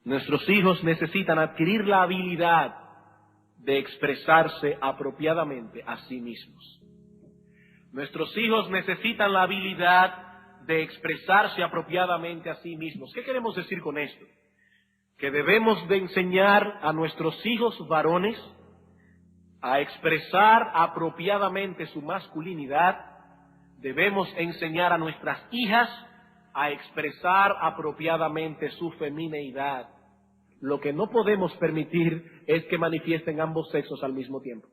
Nuestros hijos necesitan adquirir la habilidad de expresarse apropiadamente a sí mismos. Nuestros hijos necesitan la habilidad de expresarse apropiadamente a sí mismos. ¿Qué queremos decir con esto? Que debemos de enseñar a nuestros hijos varones a expresar apropiadamente su masculinidad. Debemos enseñar a nuestras hijas a expresar apropiadamente su femineidad. Lo que no podemos permitir es que manifiesten ambos sexos al mismo tiempo.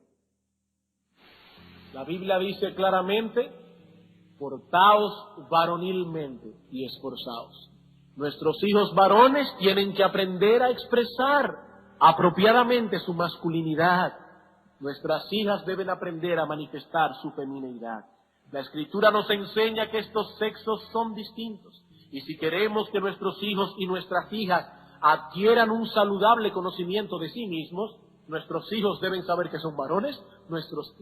La Biblia dice claramente: portaos varonilmente y esforzaos. Nuestros hijos varones tienen que aprender a expresar apropiadamente su masculinidad. Nuestras hijas deben aprender a manifestar su femineidad. La Escritura nos enseña que estos sexos son distintos. Y si queremos que nuestros hijos y nuestras hijas adquieran un saludable conocimiento de sí mismos, nuestros hijos deben saber que son varones, nuestras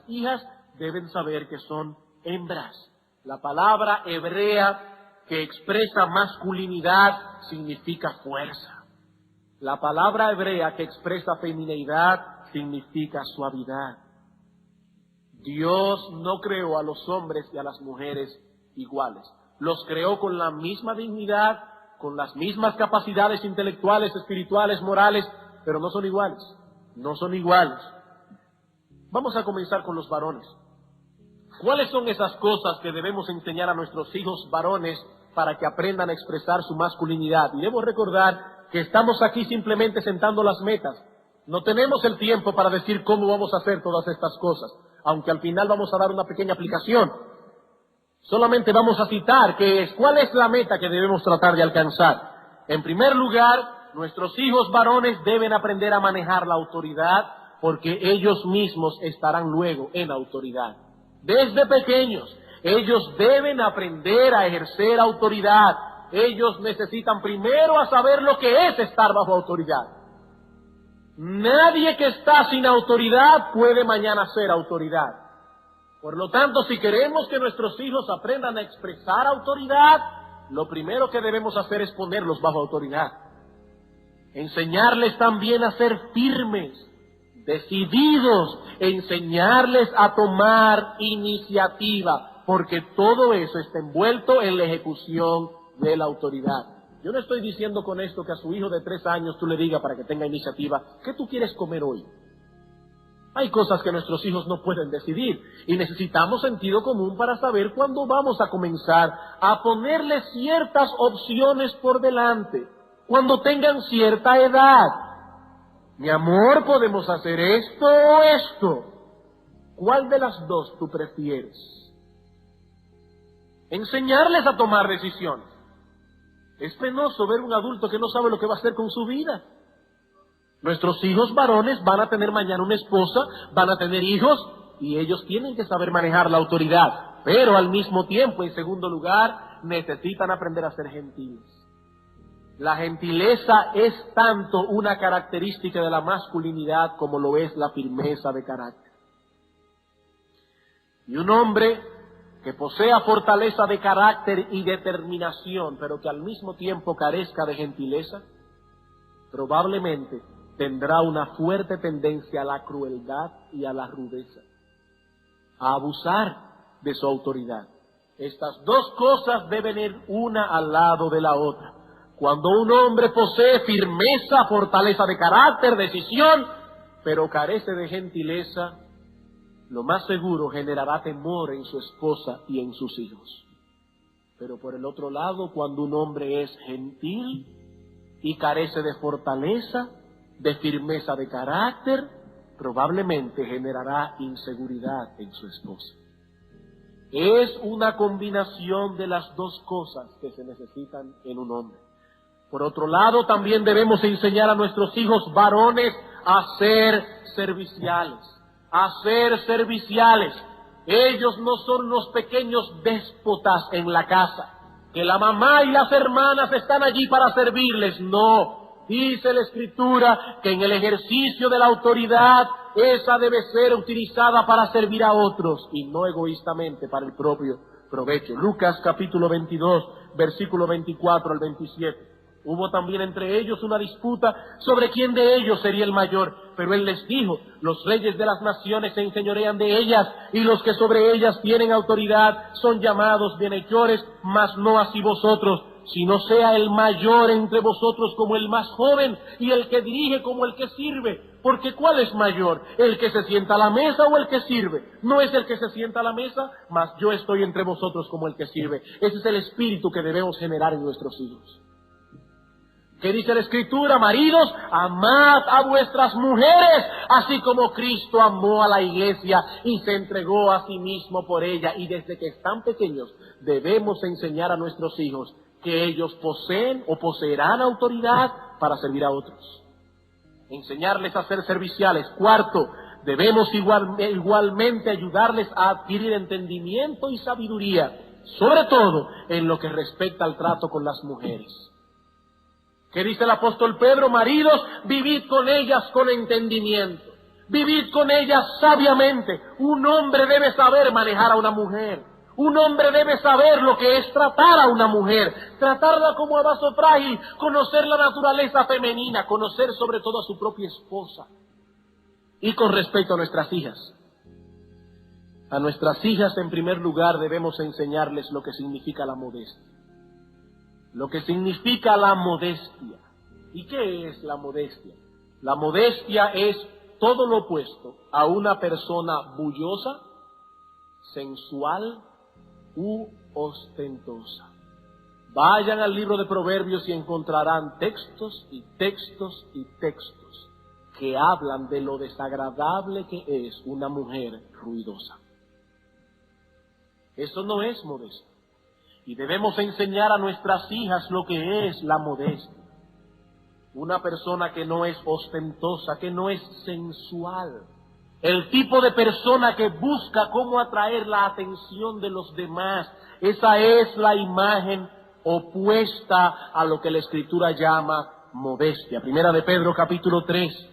hijas deben saber que son hembras. La palabra hebrea que expresa masculinidad significa fuerza. La palabra hebrea que expresa femineidad significa suavidad. Dios no creó a los hombres y a las mujeres iguales. Los creó con la misma dignidad, con las mismas capacidades intelectuales, espirituales, morales, pero no son iguales. No son iguales. Vamos a comenzar con los varones. ¿Cuáles son esas cosas que debemos enseñar a nuestros hijos varones para que aprendan a expresar su masculinidad? Y debo recordar que estamos aquí simplemente sentando las metas. No tenemos el tiempo para decir cómo vamos a hacer todas estas cosas, aunque al final vamos a dar una pequeña aplicación. Solamente vamos a citar cuál es la meta que debemos tratar de alcanzar. En primer lugar, nuestros hijos varones deben aprender a manejar la autoridad, porque ellos mismos estarán luego en autoridad. Desde pequeños, ellos deben aprender a ejercer autoridad. Ellos necesitan primero a saber lo que es estar bajo autoridad. Nadie que está sin autoridad puede mañana ser autoridad. Por lo tanto, si queremos que nuestros hijos aprendan a expresar autoridad, lo primero que debemos hacer es ponerlos bajo autoridad. Enseñarles también a ser firmes, decididos, enseñarles a tomar iniciativa, porque todo eso está envuelto en la ejecución de la autoridad. Yo no estoy diciendo con esto que a su hijo de 3 años tú le digas para que tenga iniciativa: ¿qué tú quieres comer hoy? Hay cosas que nuestros hijos no pueden decidir y necesitamos sentido común para saber cuándo vamos a comenzar a ponerles ciertas opciones por delante, cuando tengan cierta edad. Mi amor, podemos hacer esto o esto. ¿Cuál de las dos tú prefieres? Enseñarles a tomar decisiones. Es penoso ver un adulto que no sabe lo que va a hacer con su vida. Nuestros hijos varones van a tener mañana una esposa, van a tener hijos, y ellos tienen que saber manejar la autoridad. Pero al mismo tiempo, en segundo lugar, necesitan aprender a ser gentiles. La gentileza es tanto una característica de la masculinidad como lo es la firmeza de carácter. Y un hombre que posea fortaleza de carácter y determinación, pero que al mismo tiempo carezca de gentileza, probablemente tendrá una fuerte tendencia a la crueldad y a la rudeza, a abusar de su autoridad. Estas dos cosas deben ir una al lado de la otra. Cuando un hombre posee firmeza, fortaleza de carácter, decisión, pero carece de gentileza, lo más seguro generará temor en su esposa y en sus hijos. Pero por el otro lado, cuando un hombre es gentil y carece de fortaleza, de firmeza de carácter, probablemente generará inseguridad en su esposa. Es una combinación de las dos cosas que se necesitan en un hombre. Por otro lado, también debemos enseñar a nuestros hijos varones a ser serviciales. Ellos no son los pequeños déspotas en la casa, que la mamá y las hermanas están allí para servirles. No. Dice la Escritura que en el ejercicio de la autoridad, esa debe ser utilizada para servir a otros y no egoístamente para el propio provecho. Lucas capítulo 22, versículo 24 al 27. Hubo también entre ellos una disputa sobre quién de ellos sería el mayor, pero él les dijo: los reyes de las naciones se enseñorean de ellas, y los que sobre ellas tienen autoridad son llamados bienhechores, mas no así vosotros, sino sea el mayor entre vosotros como el más joven, y el que dirige como el que sirve. Porque ¿cuál es mayor? ¿El que se sienta a la mesa o el que sirve? No es el que se sienta a la mesa, mas yo estoy entre vosotros como el que sirve. Ese es el espíritu que debemos generar en nuestros hijos. ¿Qué dice la Escritura? Maridos, amad a vuestras mujeres, así como Cristo amó a la iglesia y se entregó a sí mismo por ella. Y desde que están pequeños debemos enseñar a nuestros hijos que ellos poseen o poseerán autoridad para servir a otros. Enseñarles a ser serviciales. Cuarto, debemos igualmente ayudarles a adquirir entendimiento y sabiduría, sobre todo en lo que respecta al trato con las mujeres. ¿Qué dice el apóstol Pedro? Maridos, vivid con ellas con entendimiento, vivid con ellas sabiamente. Un hombre debe saber manejar a una mujer. Un hombre debe saber lo que es tratar a una mujer, tratarla como a vaso frágil, conocer la naturaleza femenina, conocer sobre todo a su propia esposa. Y con respecto a nuestras hijas en primer lugar debemos enseñarles lo que significa la modestia. Lo que significa la modestia. ¿Y qué es la modestia? La modestia es todo lo opuesto a una persona bullosa, sensual u ostentosa. Vayan al libro de Proverbios y encontrarán textos y textos y textos que hablan de lo desagradable que es una mujer ruidosa. Eso no es modestia. Y debemos enseñar a nuestras hijas lo que es la modestia. Una persona que no es ostentosa, que no es sensual. El tipo de persona que busca cómo atraer la atención de los demás. Esa es la imagen opuesta a lo que la Escritura llama modestia. Primera de Pedro capítulo 3.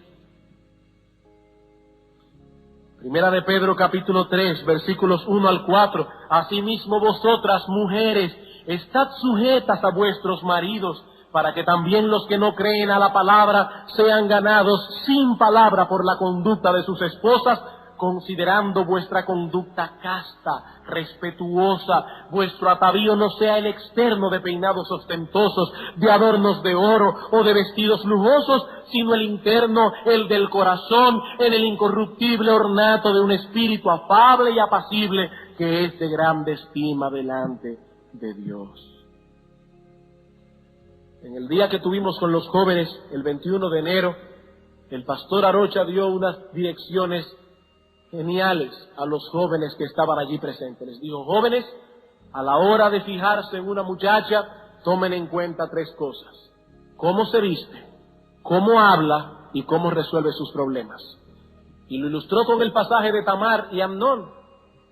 Primera de Pedro capítulo 3, versículos 1 al 4. Asimismo vosotras, mujeres, estad sujetas a vuestros maridos, para que también los que no creen a la palabra sean ganados sin palabra por la conducta de sus esposas, considerando vuestra conducta casta, respetuosa. Vuestro atavío no sea el externo de peinados ostentosos, de adornos de oro o de vestidos lujosos, sino el interno, el del corazón, en el incorruptible ornato de un espíritu afable y apacible, que es de grande estima delante de Dios. En el día que tuvimos con los jóvenes, el 21 de enero, el pastor Arocha dio unas direcciones geniales a los jóvenes que estaban allí presentes. Les dijo: jóvenes, a la hora de fijarse en una muchacha, tomen en cuenta 3 cosas: cómo se viste, cómo habla y cómo resuelve sus problemas. Y lo ilustró con el pasaje de Tamar y Amnón.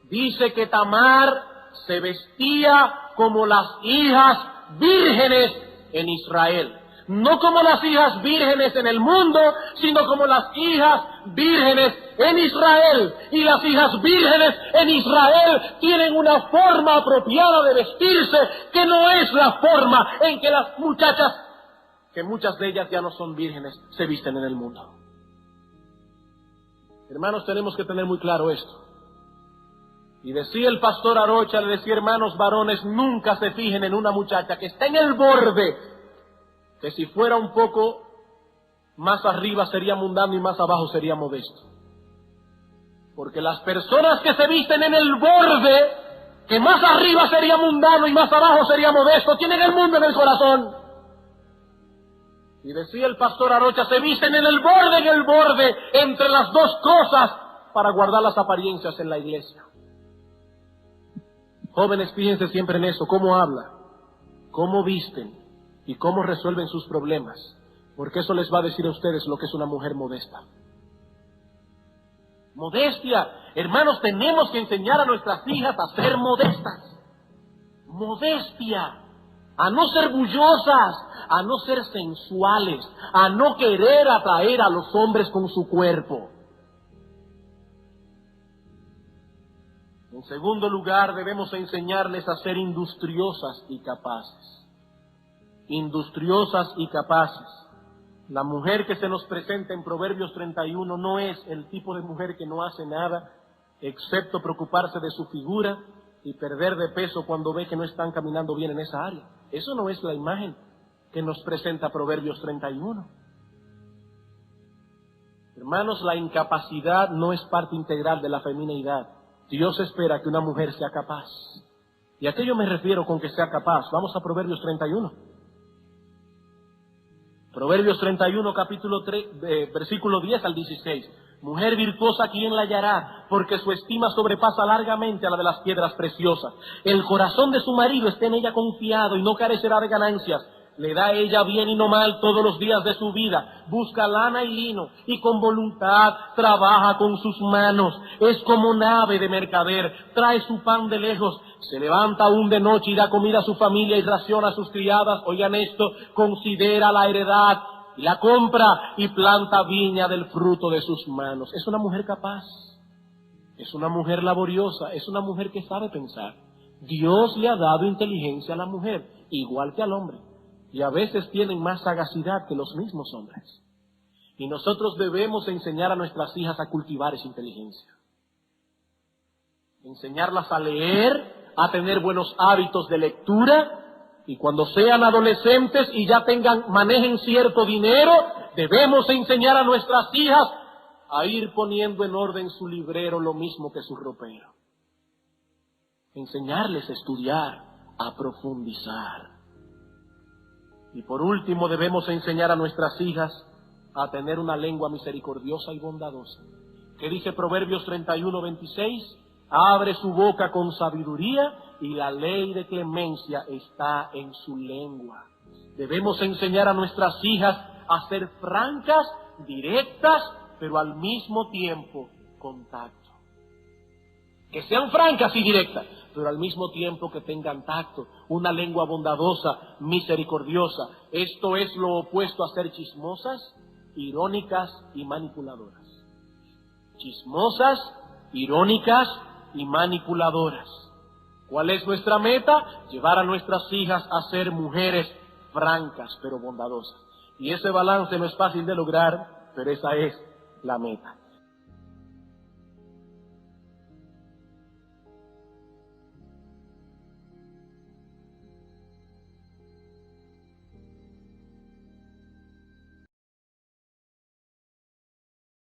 Dice que Tamar se vestía como las hijas vírgenes en Israel. No como las hijas vírgenes en el mundo, sino como las hijas vírgenes en Israel. Y las hijas vírgenes en Israel tienen una forma apropiada de vestirse, que no es la forma en que las muchachas, que muchas de ellas ya no son vírgenes, se visten en el mundo. Hermanos, tenemos que tener muy claro esto. Y decía el pastor Arocha, le decía: hermanos varones, nunca se fijen en una muchacha que está en el borde, que si fuera un poco más arriba sería mundano y más abajo sería modesto. Porque las personas que se visten en el borde, que más arriba sería mundano y más abajo sería modesto, tienen el mundo en el corazón. Y decía el pastor Arocha, se visten en el borde, entre las dos cosas, para guardar las apariencias en la iglesia. Jóvenes, fíjense siempre en eso: cómo habla, cómo visten y cómo resuelven sus problemas, porque eso les va a decir a ustedes lo que es una mujer modesta. Modestia. Hermanos, tenemos que enseñar a nuestras hijas a ser modestas. Modestia. A no ser bullosas, a no ser sensuales, a no querer atraer a los hombres con su cuerpo. En segundo lugar, debemos enseñarles a ser industriosas y capaces. industriosas y capaces. La mujer que se nos presenta en Proverbios 31 no es el tipo de mujer que no hace nada excepto preocuparse de su figura y perder de peso cuando ve que no están caminando bien en esa área. Eso no es la imagen que nos presenta Proverbios 31. Hermanos, la incapacidad no es parte integral de la femineidad. Dios espera que una mujer sea capaz. ¿Y a qué yo me refiero con que sea capaz? Vamos a Proverbios 31. Proverbios 31, capítulo 3, versículo 10 al 16. Mujer virtuosa, ¿quién la hallará? Porque su estima sobrepasa largamente a la de las piedras preciosas. El corazón de su marido está en ella confiado y no carecerá de ganancias. Le da a ella bien y no mal todos los días de su vida. Busca lana y lino y con voluntad trabaja con sus manos. Es como nave de mercader, trae su pan de lejos. Se levanta aún de noche y da comida a su familia y raciona a sus criadas. Oigan esto, considera la heredad y la compra y planta viña del fruto de sus manos. Es una mujer capaz, es una mujer laboriosa, es una mujer que sabe pensar. Dios le ha dado inteligencia a la mujer, igual que al hombre. Y a veces tienen más sagacidad que los mismos hombres. Y nosotros debemos enseñar a nuestras hijas a cultivar esa inteligencia. Enseñarlas a leer, a tener buenos hábitos de lectura, y cuando sean adolescentes y ya manejen cierto dinero, debemos enseñar a nuestras hijas a ir poniendo en orden su librero lo mismo que su ropero. Enseñarles a estudiar, a profundizar. Y por último, debemos enseñar a nuestras hijas a tener una lengua misericordiosa y bondadosa. ¿Qué dice Proverbios 31, 26? Abre su boca con sabiduría y la ley de clemencia está en su lengua. Debemos enseñar a nuestras hijas a ser francas, directas, pero al mismo tiempo con tacto. Que sean francas y directas, pero al mismo tiempo que tengan tacto, una lengua bondadosa, misericordiosa. Esto es lo opuesto a ser chismosas, irónicas y manipuladoras. Chismosas, irónicas y manipuladoras. ¿Cuál es nuestra meta? Llevar a nuestras hijas a ser mujeres francas pero bondadosas. Y ese balance no es fácil de lograr, pero esa es la meta.